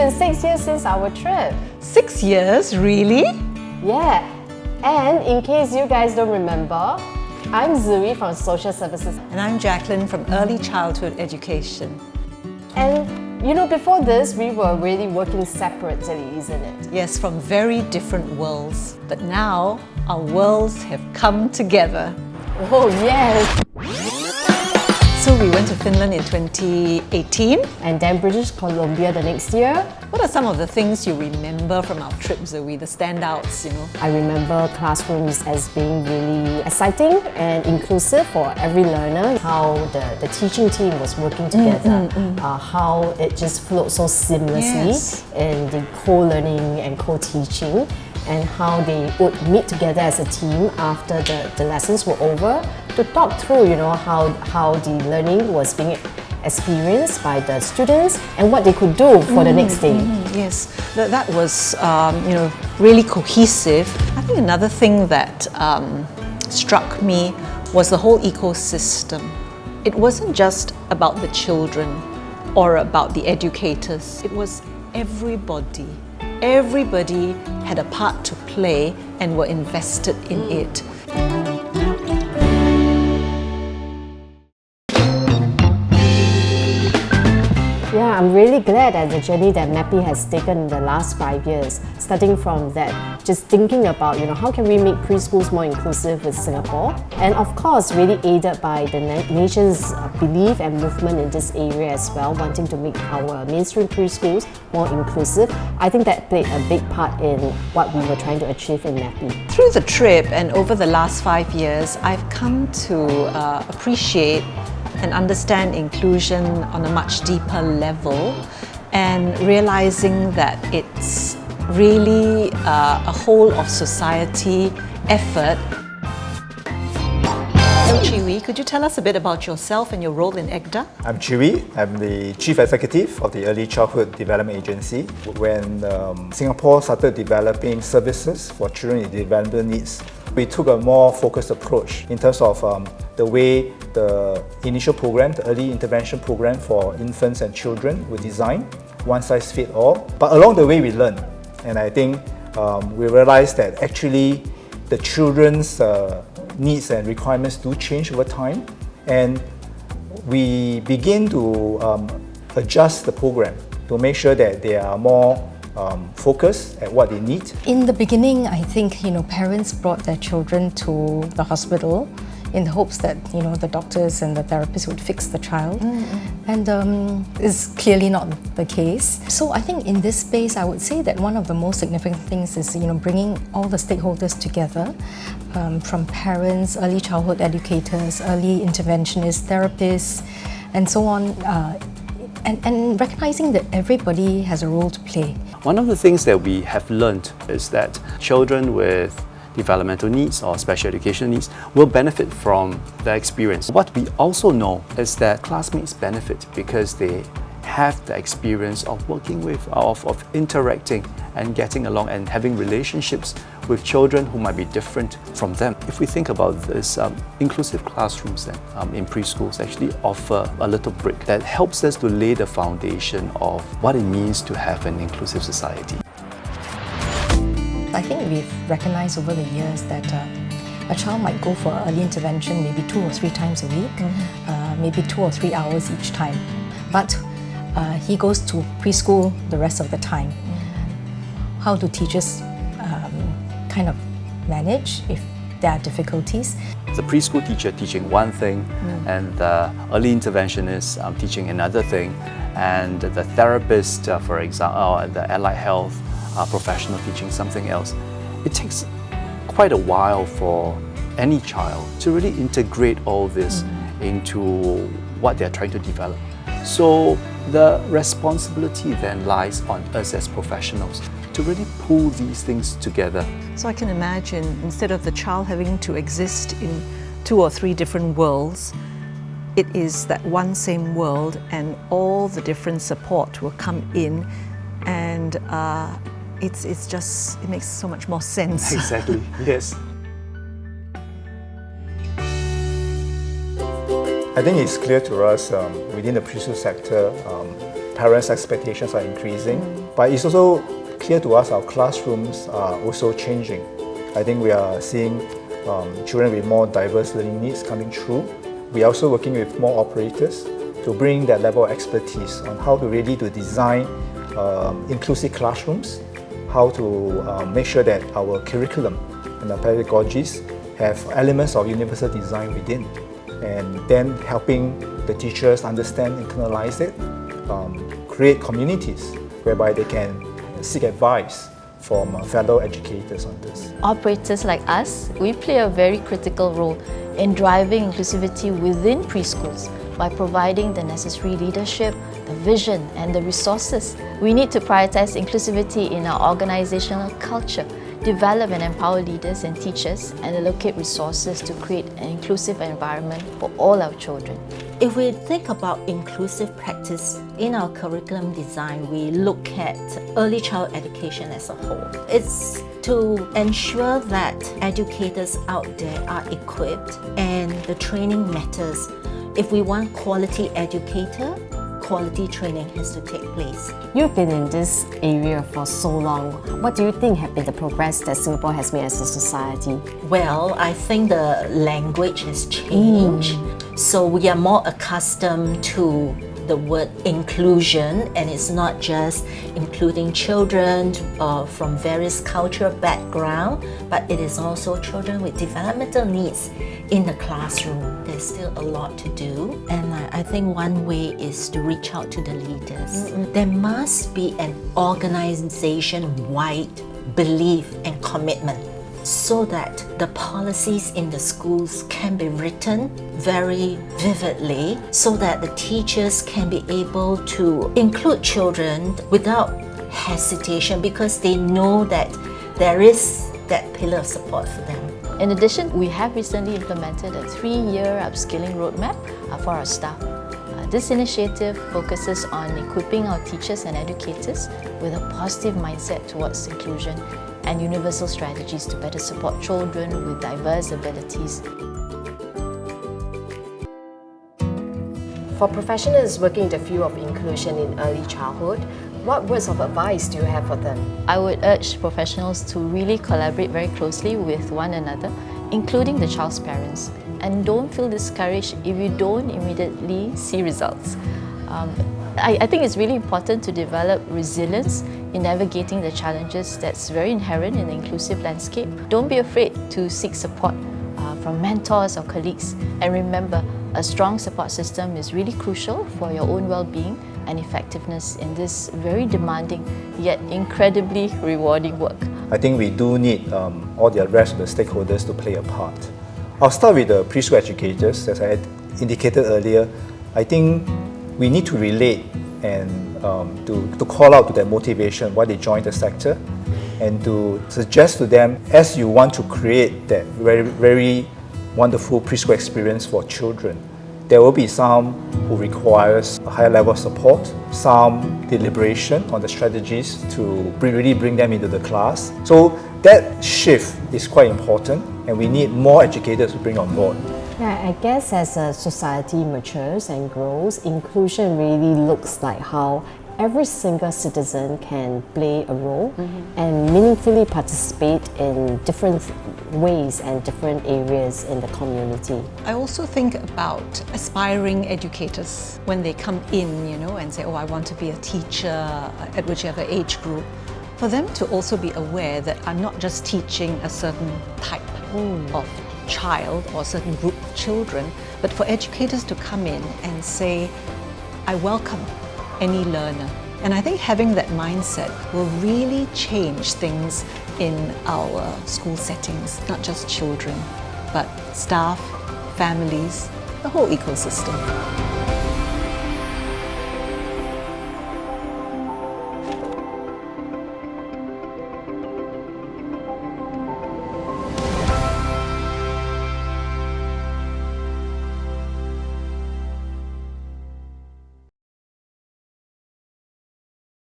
been 6 years since our trip. 6 years, really? Yeah, and in case you guys don't remember, I'm Zuri from Social Services. And I'm Jacqueline from Early Childhood Education. And you know, before this, we were really working separately, isn't it? Yes, from very different worlds. But now, our worlds have come together. Oh yes! So we went to Finland in 2018. And then British Columbia the next year. What are some of the things you remember from our trip, Zoe, the standouts, I remember classrooms as being really exciting and inclusive for every learner. How the teaching team was working together, how it just flowed so seamlessly in the co-learning and co-teaching, and how they would meet together as a team after the lessons were over to talk through, how the learning was being experienced by the students and what they could do for the next day. Yes, that was really cohesive. I think another thing that struck me was the whole ecosystem. It wasn't just about the children or about the educators. It was everybody. Everybody had a part to play and were invested in it. Yeah, I'm really glad at the journey that MAPI has taken in the last 5 years, starting from that, just thinking about, how can we make preschools more inclusive with Singapore? And of course, really aided by the nation's belief and movement in this area as well, wanting to make our mainstream preschools more inclusive. I think that played a big part in what we were trying to achieve in MAPI. Through the trip and over the last 5 years, I've come to appreciate and understand inclusion on a much deeper level, and realizing that it's really a whole of society effort. So Chiwi, could you tell us a bit about yourself and your role in EGDA? I'm Chiwi. I'm the Chief Executive of the Early Childhood Development Agency. When Singapore started developing services for children with developmental needs, we took a more focused approach in terms of the way the initial program, the early intervention program for infants and children were designed, one size fits all. But along the way we learned, and I think we realized that actually the children's needs and requirements do change over time, and we begin to adjust the program to make sure that they are more focused at what they need. In the beginning, I think parents brought their children to the hospital in the hopes that the doctors and the therapists would fix the child, and it's clearly not the case. So I think in this space, I would say that one of the most significant things is bringing all the stakeholders together, from parents, early childhood educators, early interventionists, therapists, and so on. And recognizing that everybody has a role to play. One of the things that we have learned is that children with developmental needs or special education needs will benefit from the experience. What we also know is that classmates benefit because they have the experience of working with, of interacting and getting along and having relationships with children who might be different from them. If we think about this, inclusive classrooms then, in preschools actually offer a little brick that helps us to lay the foundation of what it means to have an inclusive society. I think we've recognized over the years that a child might go for early intervention maybe 2 or 3 times a week, maybe 2 or 3 hours each time. But he goes to preschool the rest of the time. How do teachers kind of manage if there are difficulties? The preschool teacher teaching one thing, and the early interventionist teaching another thing, and the therapist, for example, or the allied health professional teaching something else. It takes quite a while for any child to really integrate all this into what they're trying to develop. So the responsibility then lies on us as professionals to really pull these things together. So I can imagine, instead of the child having to exist in 2 or 3 different worlds, it is that one same world, and all the different support will come in, and it makes so much more sense. Exactly, yes. I think it's clear to us within the preschool sector, parents' expectations are increasing. But it's also clear to us our classrooms are also changing. I think we are seeing children with more diverse learning needs coming through. We are also working with more operators to bring that level of expertise on how to really to design inclusive classrooms, how to make sure that our curriculum and our pedagogies have elements of universal design within, and then helping the teachers understand, internalize it, create communities whereby they can seek advice from fellow educators on this. Operators like us, we play a very critical role in driving inclusivity within preschools by providing the necessary leadership, the vision and the resources. We need to prioritize inclusivity in our organizational culture, develop and empower leaders and teachers, and allocate resources to create an inclusive environment for all our children. If we think about inclusive practice in our curriculum design, we look at early child education as a whole. It's to ensure that educators out there are equipped and the training matters. If we want quality educator, quality training has to take place. You've been in this area for so long. What do you think have been the progress that Singapore has made as a society? Well, I think the language has changed. So we are more accustomed to the word inclusion, and it's not just including children from various cultural backgrounds, but it is also children with developmental needs in the classroom. There's still a lot to do, and I think one way is to reach out to the leaders. There must be an organization-wide belief and commitment so that the policies in the schools can be written very vividly so that the teachers can be able to include children without hesitation because they know that there is that pillar of support for them. In addition, we have recently implemented a 3-year upskilling roadmap for our staff. This initiative focuses on equipping our teachers and educators with a positive mindset towards inclusion and universal strategies to better support children with diverse abilities. For professionals working in the field of inclusion in early childhood, what words of advice do you have for them? I would urge professionals to really collaborate very closely with one another, including the child's parents. And don't feel discouraged if you don't immediately see results. I think it's really important to develop resilience in navigating the challenges that's very inherent in the inclusive landscape. Don't be afraid to seek support from mentors or colleagues. And remember, a strong support system is really crucial for your own well-being and effectiveness in this very demanding yet incredibly rewarding work. I think we do need all the rest of the stakeholders to play a part. I'll start with the preschool educators. As I had indicated earlier, I think we need to relate and to call out to their motivation why they joined the sector, and to suggest to them, as you want to create that very, very wonderful preschool experience for children, there will be some who requires a higher level of support, some deliberation on the strategies to really bring them into the class. So that shift is quite important, and we need more educators to bring on board. Yeah, I guess as a society matures and grows, inclusion really looks like how every single citizen can play a role and meaningfully participate in different ways and different areas in the community. I also think about aspiring educators when they come in, and say, oh, I want to be a teacher at whichever age group. For them to also be aware that I'm not just teaching a certain type of child or a certain group of children, but for educators to come in and say, I welcome any learner. And I think having that mindset will really change things in our school settings, not just children, but staff, families, the whole ecosystem.